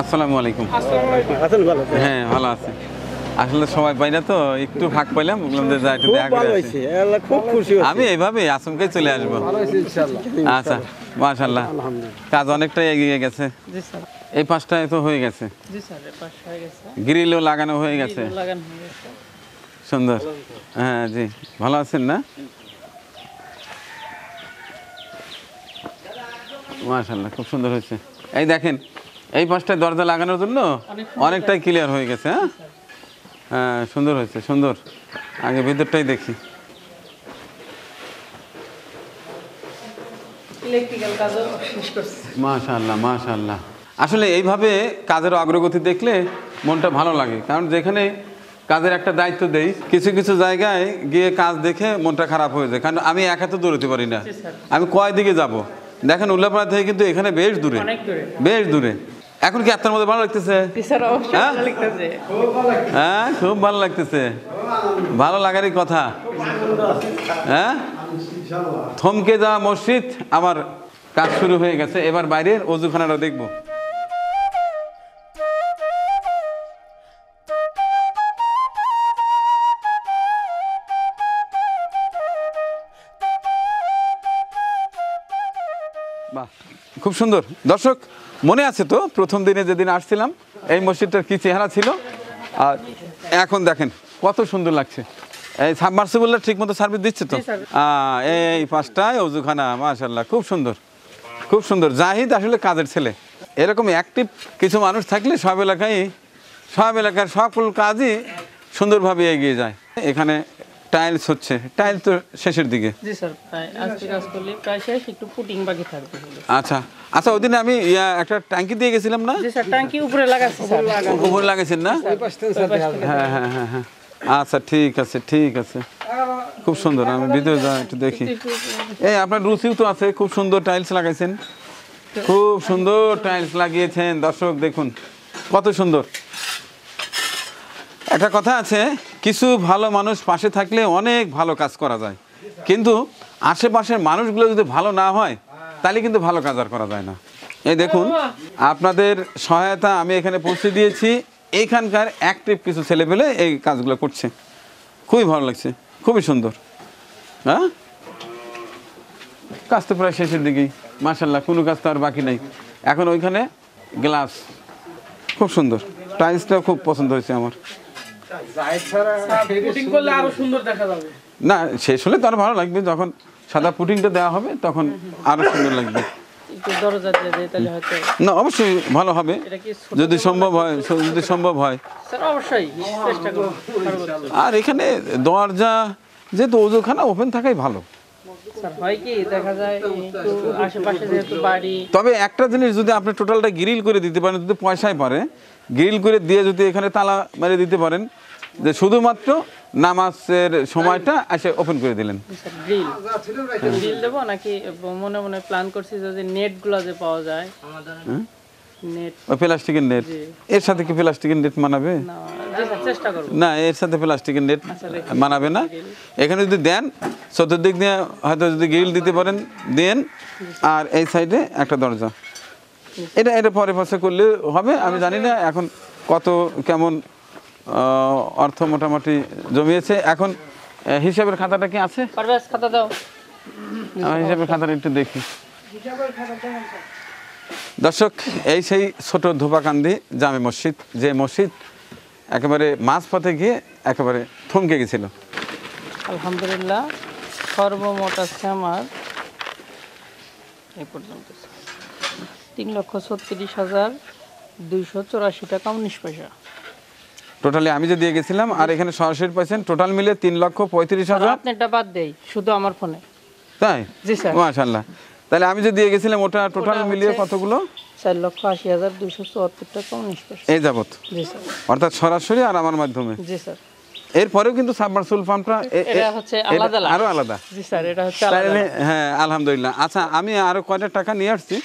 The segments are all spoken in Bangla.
আসসালামু আলাইকুম। আছেন ভালো? হ্যাঁ ভালো আছে। আসলে সবাই পাই না তো, একটু ফাঁক পাইলাম, বললাম যে যা একটু দেখা করে আসি। খুব খুশি হয়েছি। আমি এইভাবে আচমকাই চলে আসবো। আচ্ছা মাশাআল্লাহ, কাজ অনেকটাই এগিয়ে গেছে। জি স্যার। এই পাঁচটায় তো হয়ে গেছে, জি স্যার, এর পাশ হয়ে গেছে। গ্রিলও লাগানো হয়ে গেছে, গ্রিল লাগানো হয়ে গেছে। সুন্দর। হ্যাঁ জি, ভালো আছেন না? মাশাআল্লাহ, খুব সুন্দর হয়েছে। এই দেখেন, এই পাঁচটায় দরজা লাগানোর জন্য অনেকটাই ক্লিয়ার হয়ে গেছে। হ্যাঁ হ্যাঁ, সুন্দর হয়েছে, সুন্দর। আগে ভিতরটাই দেখি। ইলেকট্রিক্যাল কাজও শেষ করছে। মাশাআল্লাহ মাশাআল্লাহ। আসলে এইভাবে কাজের অগ্রগতি দেখলে মনটা ভালো লাগে, কারণ যেখানে কাজের একটা দায়িত্ব দেই, কিছু কিছু জায়গায় গিয়ে কাজ দেখে মনটা খারাপ হয়ে যায়, কারণ আমি একা তো দৌড়তে পারি না। আমি কয় দিকে যাব? দেখেন উল্লাপাড়া থেকে কিন্তু এখানে বেশ দূরে, অনেক দূরে। বেশ দূরে। এখন কি আপনার মধ্যে ভালো লাগতেছে? জি স্যার, অবশ্যই হ্যাঁ? ভালো লাগতেছে। হ্যাঁ, খুব ভালো লাগতেছে। ভালো লাগারই কথা। হ্যাঁ, থমকে যাওয়া মসজিদ আমার কাজ শুরু হয়ে গেছে। এবার বাইরের অজুখানাটা দেখবো। বাহ, খুব সুন্দর। দর্শক, মনে আছে তো প্রথম দিনে যেদিন আসছিলাম এই মসজিদটার কি চেহারা ছিল, আর এখন দেখেন কত সুন্দর লাগছে। এই সাবমার্সিবলটা ঠিক মতো সার্ভিস দিচ্ছে তো? এই পাঁচটায় অজুখানা, মাশাআল্লাহ, খুব সুন্দর, খুব সুন্দর। জাহিদ আসলে কাজের ছেলে। এরকম অ্যাক্টিভ কিছু মানুষ থাকলে সব এলাকার সকল কাজই সুন্দরভাবে এগিয়ে যায়। এখানে টাইলস হচ্ছে, টাইলস তো শেষের দিকে। জি স্যার, প্রায় আজকে কাজ করলে প্রায় শেষ, একটু পুটিং বাকি থাকবে। আচ্ছা আচ্ছা, ওই দিনে আমি একটা ট্যাঙ্কি দিয়ে গেছিলাম না? জি স্যার, ট্যাঙ্কি উপরে লাগাচ্ছি স্যার। উপরে লাগাইছেন না? হ্যাঁ হ্যাঁ হ্যাঁ হ্যাঁ, আচ্ছা ঠিক আছে ঠিক আছে, খুব সুন্দর। আমি ভিডিও যা একটু দেখি। এই আপনার রুচিও তো আছে, খুব সুন্দর টাইলস লাগাইছেন, খুব সুন্দর টাইলস লাগিয়েছেন। দর্শক দেখুন কত সুন্দর। একটা কথা আছে, কিছু ভালো মানুষ পাশে থাকলে অনেক ভালো কাজ করা যায়, কিন্তু আশেপাশের মানুষগুলো যদি ভালো না হয় তাহলে কিন্তু ভালো কাজ আর করা যায় না। এই দেখুন, আপনাদের সহায়তা আমি এখানে পৌঁছে দিয়েছি। এইখানকার অ্যাক্টিভ কিছু ছেলেপেলে এই কাজগুলো করছে, খুবই ভালো লাগছে, খুবই সুন্দর। হ্যাঁ, কাজ তো প্রায় শেষের দিকেই, মাশাআল্লাহ, কোনো কাজ তো আর বাকি নেই। এখন ওইখানে গ্লাস, খুব সুন্দর। টাইলসটাও খুব পছন্দ হয়েছে আমার। পুটিং করলে আরো সুন্দর দেখা যাবে। না, শেষ হলে তো আরো ভালো লাগবে, যখন সাদা পুটিংটা দেওয়া হবে তখন আরো সুন্দর লাগবে। একটু দরজা দিয়ে দেয় তাহলে হয়তো। না, অবশ্যই ভালো হবে, এটা কি যদি সম্ভব হয়, যদি সম্ভব হয়। স্যার অবশ্যই চেষ্টা করব সর্বোচ্চ। আর এখানে দরজা যেহেতু ওজুখানা ওপেন থাকাই ভালো। স্যার হয় কি দেখা যায় একটু আশেপাশে যেহেতু বাড়ি। তবে একটা জিনিস, যদি আপনি টোটালটা গ্রিল করে দিতে পারেন, যদি পয়সায় পারে গ্রিল করে দিয়ে যদি এখানে তালা মেরে দিতে পারেন, যে শুধুমাত্র নামাজের সময়টা এসে ওপেন করে দিলেন। গ্রিল দেবো নাকি মনে মনে প্ল্যান করছি যদি নেটগুলো যে পাওয়া যায়, নেট, ওই প্লাস্টিকের নেট, এর সাথে কি প্লাস্টিকের নেট মানাবে? না জি স্যার চেষ্টা করব। না, এর সাথে প্লাস্টিকের নেট মানাবে না। এখানে যদি দেন, চতুর্দিক দিয়ে হয়তো যদি গ্রিল দিতে পারেন দেন, আর এই সাইডে একটা দরজা, এটা পরে পাশে করলে হবে। আমি জানি না এখন কত কেমন অর্থ মোটামুটি জমিয়েছে। এখন হিসাবের খাতাটা কি আছে? পারভেজ খাতা দাও। আমার হিসাবের খাতাটা একটু দেখি। দর্শক, এই সেই ছোট ধোপাকান্দি জামে মসজিদ, যে মসজিদ একেবারে মাঝপথে গিয়ে একেবারে থমকে গেছিল। আলহামদুলিল্লাহ, সর্বমোট আছে আমার এই পর্যন্ত 3,36,284 টাকা 19 পয়সা। টোটালি আমি যে দিয়ে গেছিলাম আর এখানে সরাসরি পাইছেন, টোটাল মিলে 3,35,000। আপনি এটা বাদ দেই, শুধু আমার ফোনে। তাই? জি স্যার। মাশাআল্লাহ। তাহলে আমি যে দিয়ে গেছিলাম ওটা টোটাল মিলিয়ে কতগুলো? 4,80,274 টাকা 19 পয়সা এই যাবত। জি স্যার। অর্থাৎ সরাসরি আর আমার মাধ্যমে। জি স্যার। এরপরেও কিন্তু সাবমার্সিবল পাম্পটা এটা হচ্ছে আলাদা, আরো আলাদা। জি স্যার, এটা হচ্ছে আলাদা। হ্যাঁ, আলহামদুলিল্লাহ। আচ্ছা, আমি আরো কয়টা টাকা নিয়ে আসছি,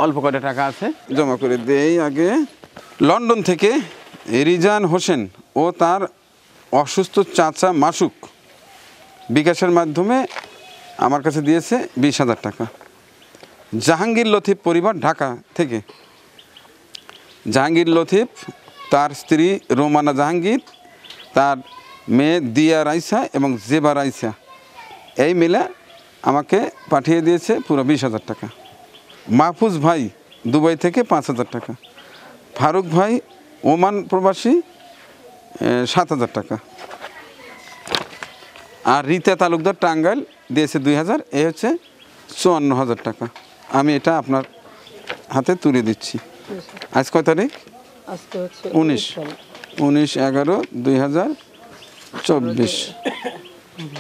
অল্প কয়টা টাকা আছে, জমা করে দেই আগে। লন্ডন থেকে রিজান হোসেন ও তার অসুস্থ চাচা মাসুক বিকাশের মাধ্যমে আমার কাছে দিয়েছে 20,000 টাকা। জাহাঙ্গীর লতিফ পরিবার, ঢাকা থেকে জাহাঙ্গীর লতিফ, তার স্ত্রী রোমানা জাহাঙ্গীর, তার মেয়ে দিয়া রাইসা এবং জেবা রাইসা, এই মিলে আমাকে পাঠিয়ে দিয়েছে পুরো 20,000 টাকা। মাহফুজ ভাই দুবাই থেকে 5,000 টাকা। ফারুক ভাই ওমান প্রবাসী 7,000 টাকা। আর রীতা তালুকদার টাঙ্গাইল দিয়েছে 2,000, এই হচ্ছে 54,000 টাকা। আমি এটা আপনার হাতে তুলে দিচ্ছি। আজ কয় তারিখ? আজকে হচ্ছে 19/11/2024।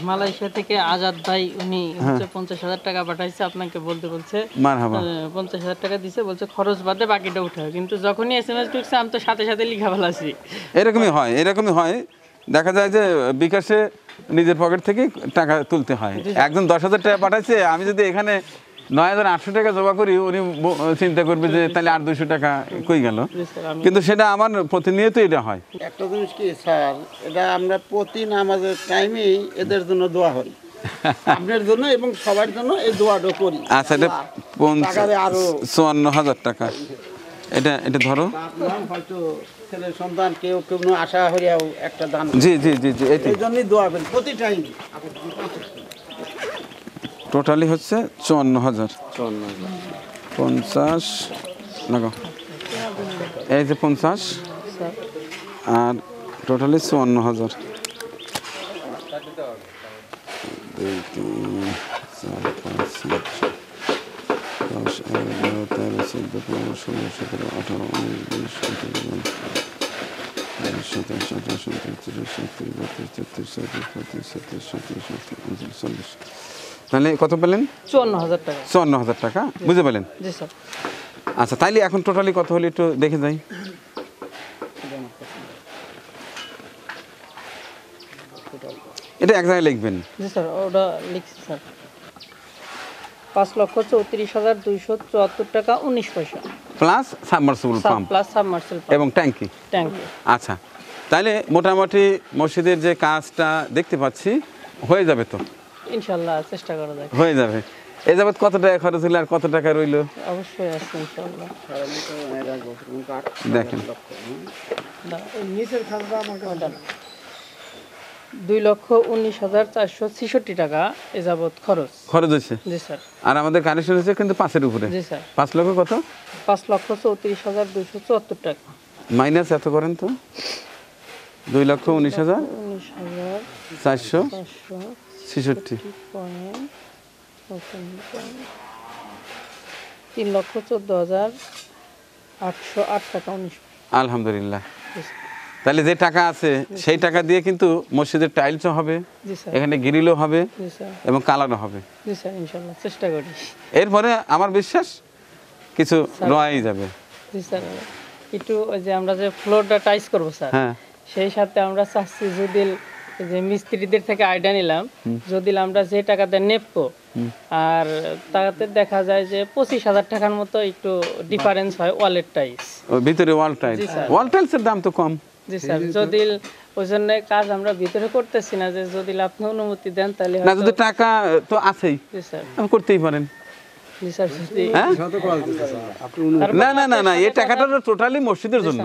মালয়েশিয়া থেকে আজাদ ভাই, উনি হচ্ছে 50,000 টাকা পাঠাইছে আপনাকে, বলতে বলছে মারহাবা। 50,000 টাকা দিছে, বলছে খরচ বাদে বাকিটা উঠাও। কিন্তু যখনই SMS ঢুকছে আমি তো সাথে সাথে লিখা ফেলাছি। এরকমই হয়। দেখা যায় যে বিকাশে নিজের পকেট থেকে টাকা তুলতে হয়। একজন 10,000 টাকা পাঠাইছে, আমি যদি এখানে 9,800 টাকা জমা করি, উনি চিন্তা করবে যে তাহলে আর 200 টাকা কই গেল। কিন্তু সেটা আমার প্রতিনিয়ত এটা হয়। একটা জিনিস কি স্যার, এটা আমরা প্রতি নামাজের টাইমেই এদের জন্য দোয়া করি, আপনার জন্য এবং সবার জন্য এই দোয়াটা করি। আচ্ছা, এটা 54,000 টাকা। এটা ধরো। আপনার হয়তো ছেলের সন্তান কেউ আশা হইয়াও একটা দান, জি, এই জন্যই দোয়া করি প্রতি টাইম। টোটালি হচ্ছে 54,000। 50 লাগাও, এই যে 50 আর টোটালি 54,000। 2, 3, 4, 5, 6, 10, 11, 12, 13, 14, 15, 16, 17, 18, 19, 20, 21, 22, 27, 28, 29, 30, 31, 32, 33, 34, 35, 36, 37, 38, 39, 40। তাহলে কত পেলেন? 54,000 টাকা। 54,000 টাকা, বুঝতে পেলেন? জি স্যার। আচ্ছা, তাইলে এখন টোটালি কত হলো একটু দেখে যাই। এটা এক জায়গায় লিখবেন। জি স্যার, ওটা লিখছি স্যার। 5,34,274 টাকা 19 পয়সা plus submersible pump plus submersible এবং ট্যাঙ্কি। আচ্ছা, তাহলে মোটামুটি মসজিদের যে কাজটা দেখতে পাচ্ছি হয়ে যাবে তো ইনশাআল্লাহ, চেষ্টা করা যায়। হয়ে যাবে। এই যাবত কত টাকা খরচ হলো আর কত টাকা রইলো? অবশ্যই আছে ইনশাআল্লাহ। দেখেন, নিচের খাজনা আমাকে 2,19,466 টাকা এ যাবত খরচ হয়েছে। জি স্যার। আর আমাদের কানেকশন হচ্ছে কিন্তু 5-এর উপরে। জি স্যার। 5 লক্ষ কত? 5,34,274 টাকা মাইনাস এত করেন তো, 2,19,466, 3,14,808 টাকা 19। আলহামদুলিল্লাহ। তাহলে যে টাকা আছে সেই টাকা দিয়ে কিন্তু মসজিদের টাইলসও হবে, এখানে গ্রিলও হবে এবং কালারও হবে। জি স্যার, ইনশাআল্লাহ চেষ্টা করি। এরপরে আমার বিশ্বাস কিছু রয়ে যাবে। জি স্যার, একটু ওই যে আমরা যে ফ্লোরটা টাইস করব স্যার, হ্যাঁ, সেই সাথে আমরা চাচ্ছি যদি যে মিস্ত্রিদের থেকে আইডিয়া নিলাম, যদি আমরা যে টাকাতে নেবো আর তাতে দেখা যায় যে 25,000 টাকার মতো একটু ডিফারেন্স হয় ওয়ালের টাইস, ওই ভিতরে ওয়াল টাইলসের দাম তো কম। জি স্যার, যদি ওই জন্য কাজ আমরা ভিতরে করতেছি না, যে যদি আপনি অনুমতি দেন তাহলে না, যদি টাকা তো আছেই, জি স্যার, আমি করতেই পারেন। জি স্যার, যদি না, এই টাকাটা টোটালি মসজিদের জন্য।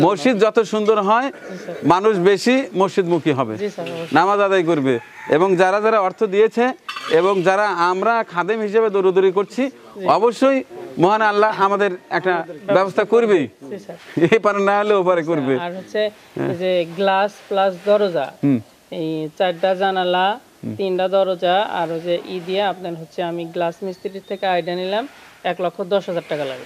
মসজিদ যত সুন্দর হয়, মানুষ বেশি মসজিদমুখী হবে, নামাজ আদায় করবে। এবং যারা যারা অর্থ দিয়েছে এবং যারা আমরা খাদেম হিসেবে দৌড়দৌড়ি করছি, অবশ্যই মহান আল্লাহ আমাদের একটা ব্যবস্থা করবেই, এই পারে না হলে ওপারে করবে। আর হচ্ছে যে গ্লাস প্লাস দরজা, এই 4টা জানালা 3টা দরজা আর যে দিয়ে আপনার হচ্ছে আমি গ্লাস মিস্ত্রির থেকে আইডিয়া নিলাম 1,10,000 টাকা লাগে।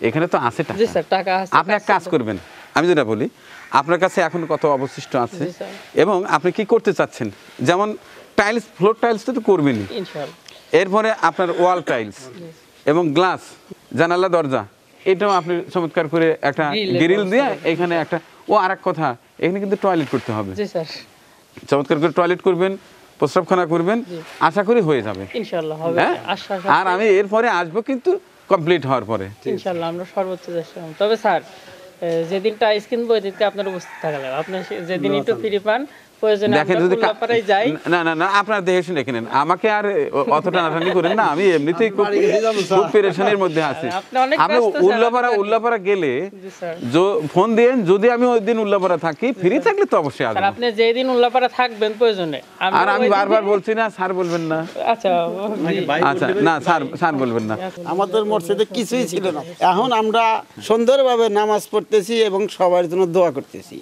এখানে তো আছে টাকা। জি স্যার, টাকা আছে। আপনি এক কাজ করবেন, আমি যেটা বলি, আপনার কাছে এখন কত অবশিষ্ট আছে এবং আপনি কি করতে চাচ্ছেন, যেমন টাইলস, ফ্লোর টাইলস তো করবেনই ইনশাআল্লাহ, এরপরে আপনার ওয়াল টাইলস এবং গ্লাস, জানালা, দরজা, এটাও আপনি চমৎকার করে একটা গ্রিল দিয়ে এখানে একটা, ও আরেক কথা, এখানে কিন্তু টয়লেট করতে হবে। জি স্যার, চমৎকার করে টয়লেট করবেন, প্রস্রাবখানা করবেন, আশা করি হয়ে যাবে ইনশাআল্লাহ হবে। আর আমি এরপরে আসবো কিন্তু কমপ্লিট হওয়ার পরে ইনশাআল্লাহ আমরা সর্বোচ্চ চেষ্টা করব। তবে স্যার যেদিন টাইস কিনবো ওই দিনকে আপনার উপস্থিত থাকা লাগবে। আপনি যেদিন একটু ফ্রি পান প্রয়োজনে দেখেন আমরা যদি উল্লাপাড়ায় যাই। না না না আপনার দেখে শুনে কিনেন, আমাকে আর অতটা নাটানি করেন না, আমি এমনিতেই খুব পেরেশানির মধ্যে আছি। আপনি অনেক আমি ব্যস্ত স্যার, উল্লাপাড়া গেলে জি স্যার। ফোন দিয়েন, যদি আমি ওই দিন উল্লাপাড়া থাকি ফ্রি থাকলে তো অবশ্যই স্যার আসবো। আপনি যেদিন উল্লাপাড়া থাকবেন প্রয়োজনে আর আমি বারবার বলছি না স্যার বলবেন না, আচ্ছা জি। আচ্ছা না স্যার বলবেন না। আমাদের মসজিদে কিছুই ছিল না, এখন আমরা সুন্দরভাবে নামাজ পড়তেছি এবং সবার জন্য দোয়া করতেছি,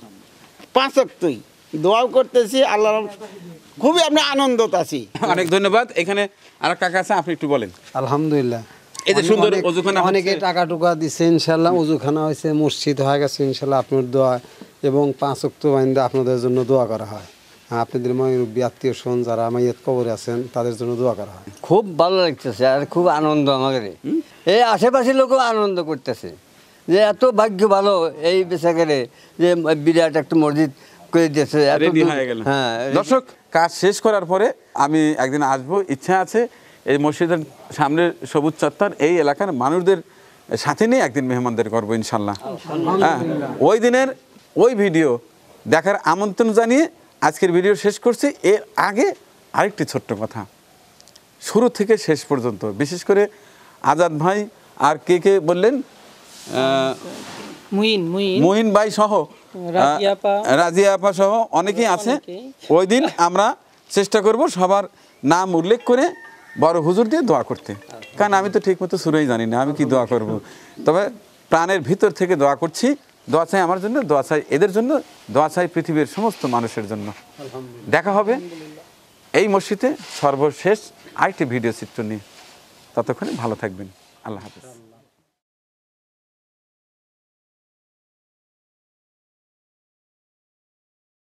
5 ওয়াক্তই দোয়াও করতেছি। আল্লাহ খুবই আমরা আনন্দত আছি। অনেক ধন্যবাদ। এখানে আর কাকা আছে, আপনি একটু বলেন। আলহামদুলিল্লাহ, এই যে সুন্দর অজুখানা অনেকে হচ্ছে। টাকা টুকা দিচ্ছে ইনশাল্লাহ, অজুখানা হয়েছে, মসজিদ হয়ে গেছে ইনশাল্লাহ আপনার দোয়া, এবং 5 ওয়াক্ত বাইন্দা আপনাদের জন্য দোয়া করা হয়। আপনাদের মুরব্বী আত্মীয় স্বজন যারা মাইয়াত কবরে আছেন তাদের জন্য দোয়া করা হয়। খুব ভালো লাগতেছে আর খুব আনন্দ আমাদের। এই আশেপাশের লোকও আনন্দ করতেছে যে এত ভাগ্য ভালো এই বেচাকেরে যে বিরাট একটা মসজিদ করে দিয়েছে, এত রেডি দূর- হয়ে গেল। হ্যাঁ দর্শক, কাজ শেষ করার পরে আমি একদিন আসবো, ইচ্ছা আছে এই মসজিদের সামনের সবুজ চত্বর এই এলাকার মানুষদের সাথে নিয়ে একদিন মেহমানদের করবো ইনশাল্লাহ। হ্যাঁ, ওই দিনের ওই ভিডিও দেখার আমন্ত্রণ জানিয়ে আজকের ভিডিও শেষ করছি। এর আগে আরেকটি ছোট্ট কথা, শুরু থেকে শেষ পর্যন্ত বিশেষ করে আজাদ ভাই আর কে বললেন, মুহিন ভাই সহ রাজিয়া আপা সহ অনেকেই আছে। ওই দিন আমরা চেষ্টা করব সবার নাম উল্লেখ করে বড় হুজুর দিয়ে দোয়া করতে, কারণ আমি তো ঠিক মতো সুরেই জানি না আমি কি দোয়া করব। তবে প্রাণের ভিতর থেকে দোয়া করছি, দোয়া চাই আমার জন্য, দোয়া চাই এদের জন্য, দোয়া চাই পৃথিবীর সমস্ত মানুষের জন্য। দেখা হবে এই মসজিদে সর্বশেষ আরেকটি ভিডিও চিত্র নিয়ে। ততক্ষণে ভালো থাকবেন। আল্লাহ হাফেজ।